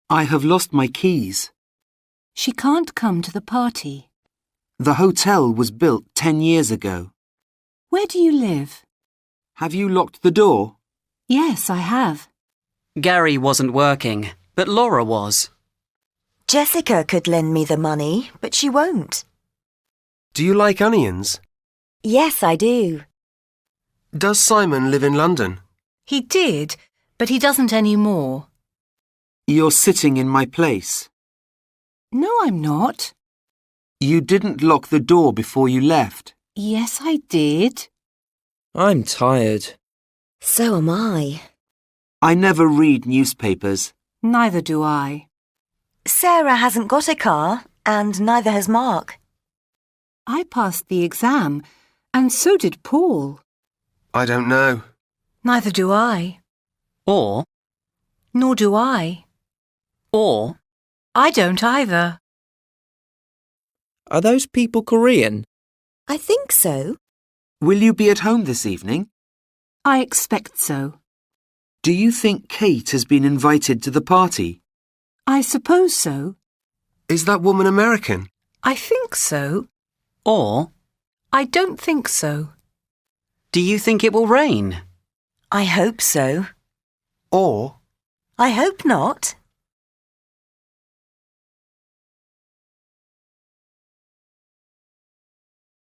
I have lost my keys. She can't come to the party. The hotel was built 10 years ago. Where do you live? Have you locked the door? Yes, I have. Gary wasn't working, but Laura was. Jessica could lend me the money, but she won't. Do you like onions? Yes, I do. Does Simon live in London? He did, but he doesn't anymore. You're sitting in my place. No, I'm not. You didn't lock the door before you left. Yes, I did. I'm tired. So am I. I never read newspapers. Neither do I. Sarah hasn't got a car, and neither has Mark. I passed the exam, and so did Paul. I don't know. Neither do I. Or, Nor do I. or, I don't either. Are those people Korean? I think so. Will you be at home this evening? I expect so. Do you think Kate has been invited to the party? I suppose so. Is that woman American? I think so. or, I don't think so. do you think it will rain? I hope so. Or I hope not.